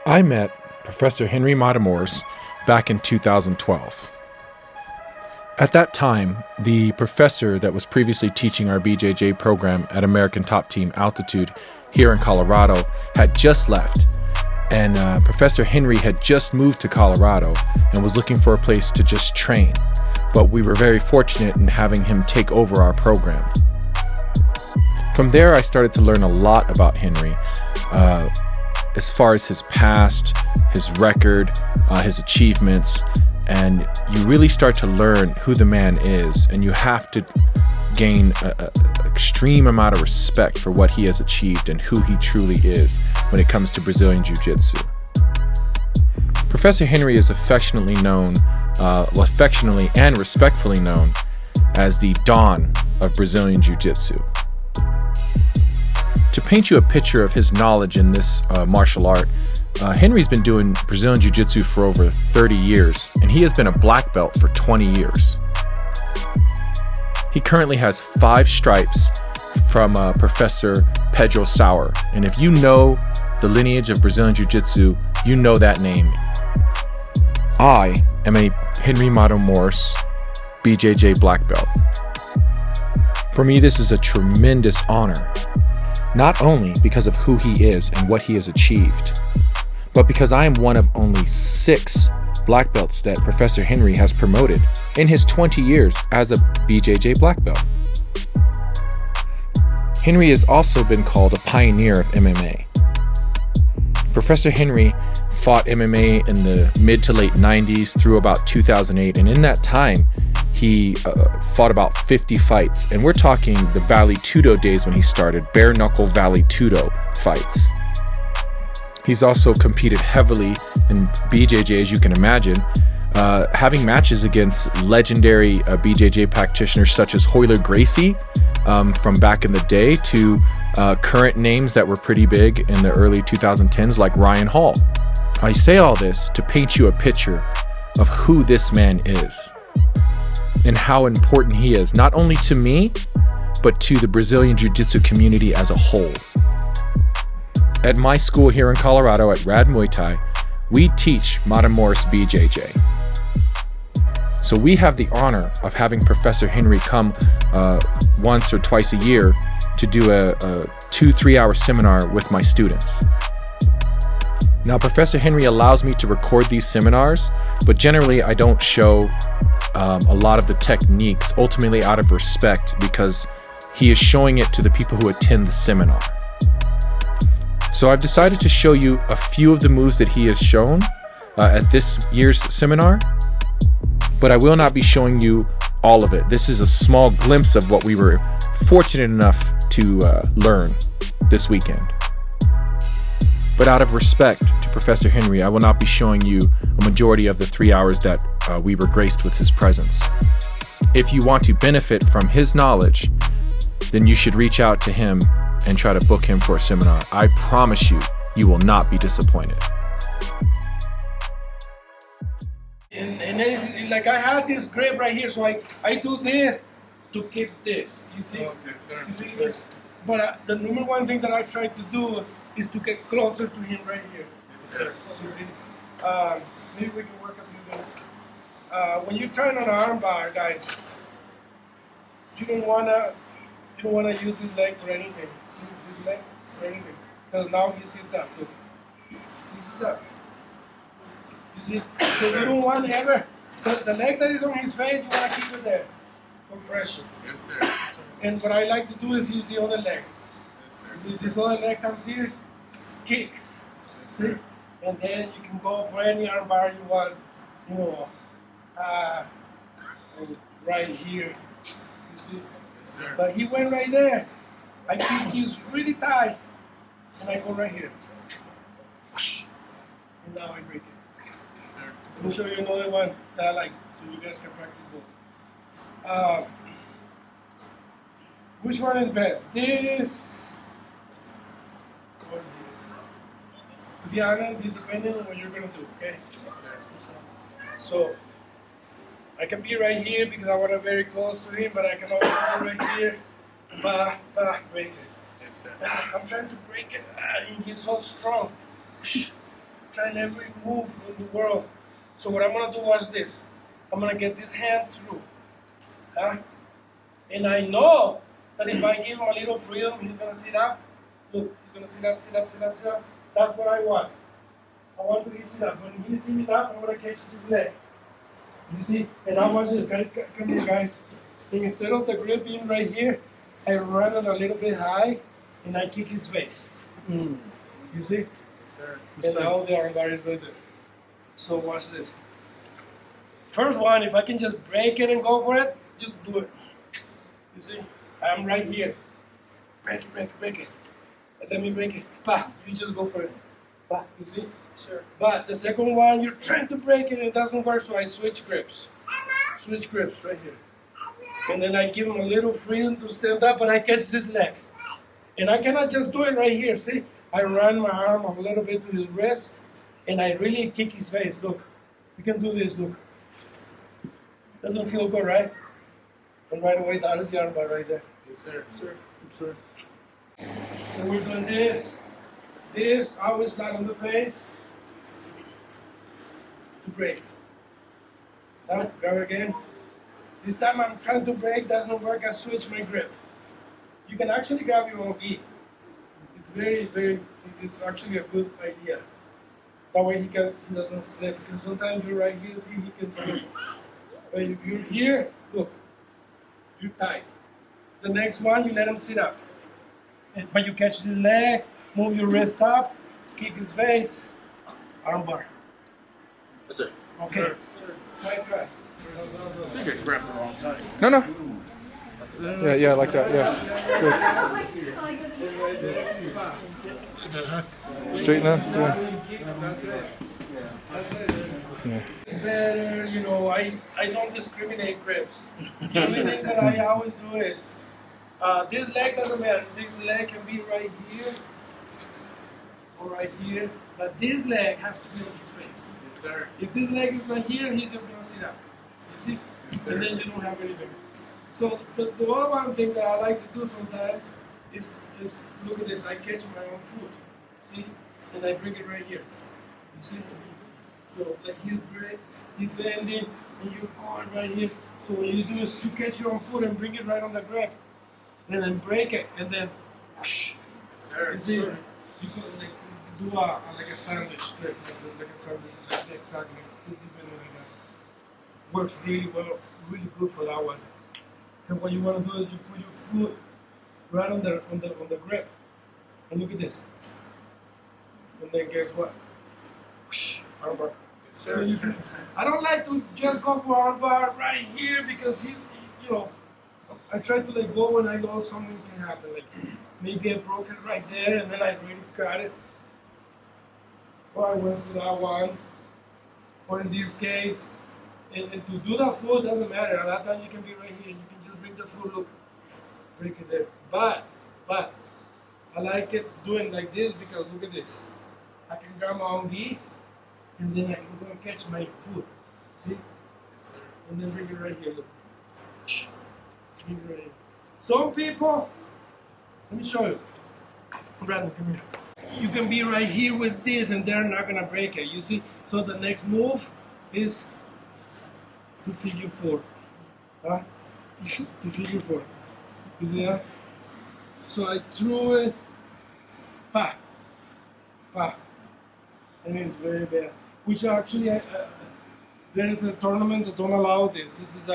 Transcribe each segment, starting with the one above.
I met Professor Henry Matamoros back in 2012. At that time, the professor that was previously teaching our BJJ program at American Top Team Altitude here in Colorado had just left, and Professor Henry had just moved to Colorado and was looking for a place to just train. But we were very fortunate in having him take over our program. From there, I started to learn a lot about Henry, as far as his past, his record, his achievements, and you really start to learn who the man is, and you have to gain an extreme amount of respect for what he has achieved and who he truly is when it comes to Brazilian Jiu Jitsu. Professor Henry is affectionately and respectfully known as the Don of Brazilian Jiu Jitsu. To paint you a picture of his knowledge in this martial art, Henry's been doing Brazilian Jiu Jitsu for over 30 years, and he has been a black belt for 20 years. He currently has 5 stripes from Professor Pedro Sauer, and if you know the lineage of Brazilian Jiu Jitsu, you know that name. I am a Henry Matamoros BJJ black belt. For me, this is a tremendous honor, not only because of who he is and what he has achieved, but because I am one of only 6 black belts that Professor Henry has promoted in his 20 years as a BJJ black belt. Henry has also been called a pioneer of MMA. Professor Henry fought MMA in the mid to late 90s through about 2008, and in that time, he fought about 50 fights, and we're talking the Vale Tudo days when he started, bare knuckle Vale Tudo fights. He's also competed heavily in BJJ, as you can imagine, having matches against legendary BJJ practitioners such as Royler Gracie from back in the day to current names that were pretty big in the early 2010s like Ryan Hall. I say all this to paint you a picture of who this man is and how important he is, not only to me, but to the Brazilian Jiu Jitsu community as a whole. At my school here in Colorado at Rad Muay Thai, we teach Matamoros BJJ. So we have the honor of having Professor Henry come once or twice a year to do a 2-3 hour seminar with my students. Now, Professor Henry allows me to record these seminars, but generally I don't show a lot of the techniques, ultimately out of respect, because he is showing it to the people who attend the seminar. So I've decided to show you a few of the moves that he has shown at this year's seminar, but I will not be showing you all of it. This is a small glimpse of what we were fortunate enough to learn this weekend. But out of respect to Professor Henry, I will not be showing you a majority of the 3 hours that we were graced with his presence. If you want to benefit from his knowledge, then you should reach out to him and try to book him for a seminar. I promise you, you will not be disappointed. And then it's like I had this grip right here, so I do this to keep this. You see? Okay, sir. You see? But the number one thing that I try to do is to get closer to him right here. Yes, sir. You see? Maybe we can work a few things. When you're trying on an arm bar, guys, you don't wanna use this leg for anything. This leg for anything. Because now he sits up. Look. He sits up. You see? So you don't want ever the leg that is on his face, you wanna keep it there for pressure. Yes, sir. And what I like to do is use the other leg. Yes, sir. This other leg comes here, kicks. Yes, See? sir. And then you can go for any arm bar you want, right here. You see? Yes, sir. But he went right there. I keep these really tight, and I go right here. And now I break it. Yes, sir. Let me show you another one that I like, so you guys can practice both. Which one is best? This or this? To be honest, it depends on what you're gonna do, okay? So I can be right here because I want to be very close to him, but I can also be right here. Break it. Yes, sir. I'm trying to break it. And he's so strong. trying every move in the world. So what I'm gonna do is this. I'm gonna get this hand through. Huh? And I know that if I give him a little freedom, he's gonna sit up. Look, he's gonna sit up, sit up, sit up, sit up. That's what I want. I want to sit up. When he sits up, I'm gonna catch his leg. You see? And now watch this. Come here, guys. And instead of the grip being right here, I run it a little bit high, and I kick his face. You see? Yes, sir. And now the armbar is right there. So watch this. First one, if I can just break it and go for it, just do it. You see? I'm right here. Break it, break it, break it. Let me break it. Bah, you just go for it. Bah, you see? Sure. But the second one, you're trying to break it and it doesn't work, so I switch grips. Switch grips right here. And then I give him a little freedom to stand up, but I catch this leg. And I cannot just do it right here, see? I run my arm a little bit to his wrist, and I really kick his face. Look, you can do this, look. Doesn't feel good, right? And right away, that is the armbar right there. Yes, sir. Sir. Sir. So we're doing this. This, always flat on the face. To break. Grab again. This time I'm trying to break, doesn't work, I switch my grip. You can actually grab your own gi. It's it's actually a good idea. That way he doesn't slip. Because sometimes you're right here, see, he can slip. But if you're here, look, you're tight. The next one, you let him sit up. But you catch his leg, move your wrist up, kick his face, armbar. Yes, sir. Okay. Try. I think I grabbed the wrong side. No. Yeah, like that. Yeah. Good. Straighten up. Yeah. That's it. Yeah. It's better, I don't discriminate grips. The only thing that I always do is, this leg doesn't matter. This leg can be right here or right here, but this leg has to be on his face. Yes, sir. If this leg is right here, he's just gonna sit up. You see? Yes, And then you don't have anything. So the other one thing that I like to do sometimes is look at this. I catch my own foot. See? And I bring it right here. You see? So like he's bending and you're going right here. So what you do is you catch your own foot and bring it right on the grip. And then break it and then whoosh. Yes, sir. You see? You could do like a sandwich strip, like a sandwich, like exactly. Works really well, really good for that one. And what you want to do is you put your foot right on the grip, and look at this. And then guess what? Whoosh, armbar. Yes, So sir. you can, I don't like to just go for armbar right here because I try to let go when I know something can happen. Like maybe I broke it right there and then I really got it. Or I went for that one. Or in this case, and to do that foot doesn't matter. At that time you can be right here. You can just bring the foot, look, break it there. But I like it doing like this because look at this. I can grab my own gi and then I can go and catch my foot. See? Yes, sir. And then bring it right here, look. Bring it right here. Some people, let me show you. Brandon, come here. You can be right here with this and they're not gonna break it, you see? So the next move is to figure four. Huh? To figure four. You see that? So I threw it, pa. And it's very bad. Which actually, there is a tournament that don't allow this. This is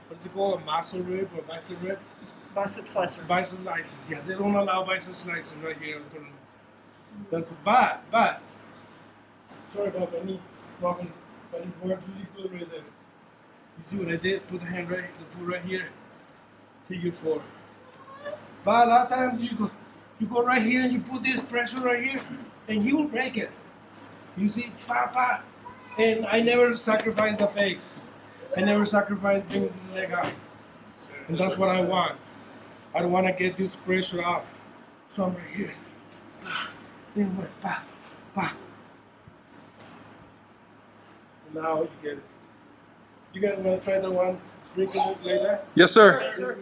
what's it called, a muscle rip or bicep rip? Bicep slicer. Bicep slicer. Yeah, they don't allow bicep slicer right here in the tournament. That's bad. Sorry about my knees problem, but it works really good right there. You see what I did? Put the foot right here. Figure four. But a lot of times you go right here and you put this pressure right here, and he will break it. You see, pa. And I never sacrifice the fakes. I never sacrifice bringing this leg up. And that's what I want. I don't want to get this pressure up. So I'm right here. Then work, pa. Now you get it. You guys want to try the one? Break it later? Yes, sir. Sure.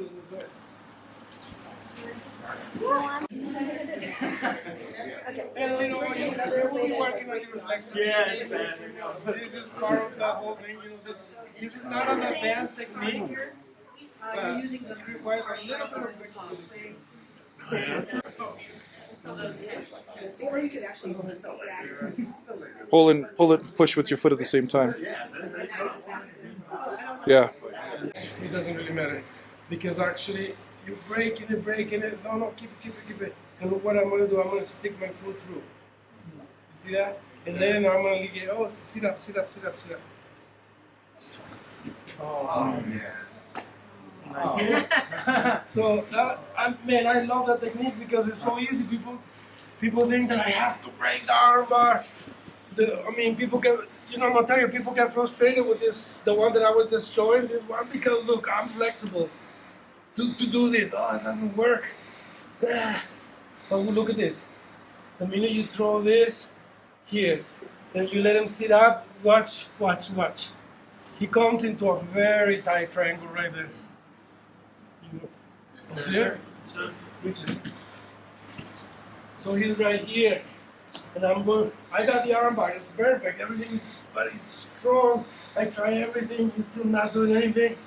And you know, you're really working on your flexibility. This is part of the whole thing. You know, this is not an advanced technique, but it requires a little bit of flexibility. Or you could actually Pull it, push with your foot at the same time. Yeah. It doesn't really matter because actually you're breaking it. No, keep it. And look what I'm gonna do. I'm gonna stick my foot through. You see that? And then I'm gonna get. Oh, sit up. Oh yeah. So that, I love that technique because it's so easy. People think that I have to break the arm bar. People get, I'm gonna tell you, people get frustrated with this, the one that I was just showing, this one, because look, I'm flexible to do this. Oh, it doesn't work. But look at this. The minute you throw this here, then you let him sit up, watch. He comes into a very tight triangle right there. See it? So he's right here. And I got the arm bar, it's perfect, everything, but it's strong. I try everything, he's still not doing anything.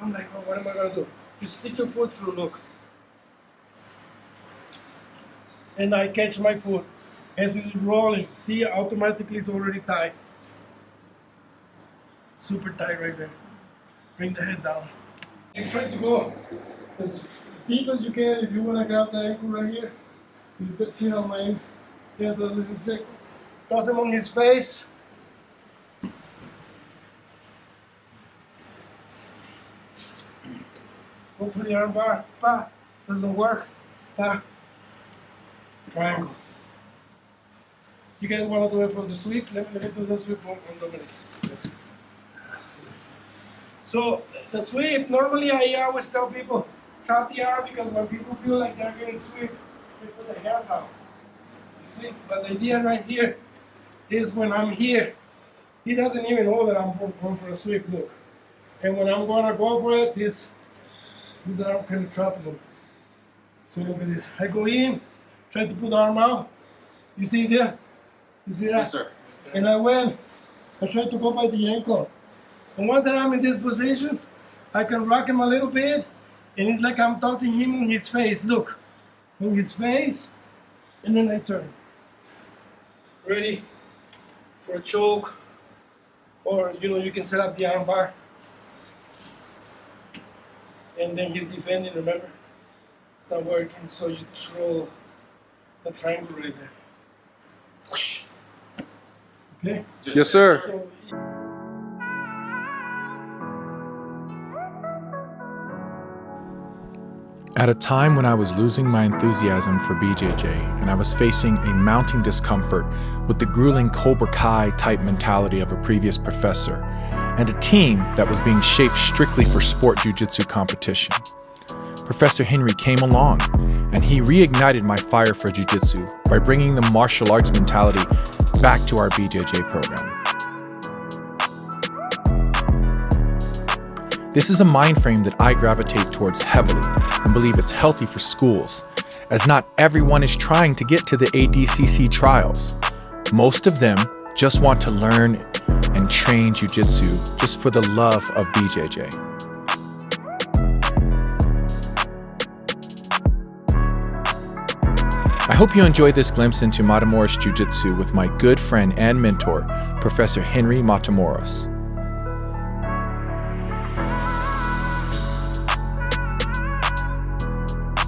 I'm like, oh, what am I gonna do? You stick your foot through, look. And I catch my foot as it's rolling. See, automatically it's already tight. Super tight right there. Bring the head down. You try to go as deep as you can. If you wanna grab the ankle right here, you see how my hands are a little thick. Toss him on his face. Go for the arm bar. Pa. Doesn't work. Pa. Triangle. You guys want to do it for the sweep? Let me do the sweep on Dominic. So the sweep, normally I always tell people, trap the arm, because when people feel like they're getting sweep, they put their hands out. You see? But the idea right here is when I'm here, he doesn't even know that I'm going for a sweep, look. And when I'm going to go for it, this arm can trap him. So look at this. I go in, try to put the arm out. You see there? You see that? Yes, sir. And I try to go by the ankle. And once that I'm in this position, I can rock him a little bit, and it's like I'm tossing him on his face. Look, on his face, and then I turn. Ready for a choke, or you can set up the arm bar, and then he's defending. Remember, it's not working, so you throw the triangle right there. Whoosh. Okay. Yes, sir. So, At a time when I was losing my enthusiasm for BJJ and I was facing a mounting discomfort with the grueling Cobra Kai type mentality of a previous professor and a team that was being shaped strictly for sport jiu-jitsu competition, Professor Henry came along and he reignited my fire for jiu-jitsu by bringing the martial arts mentality back to our BJJ program. This is a mind frame that I gravitate towards heavily and believe it's healthy for schools, as not everyone is trying to get to the ADCC trials. Most of them just want to learn and train jiu-jitsu just for the love of BJJ. I hope you enjoyed this glimpse into Matamoros Jiu Jitsu with my good friend and mentor, Professor Henry Matamoros.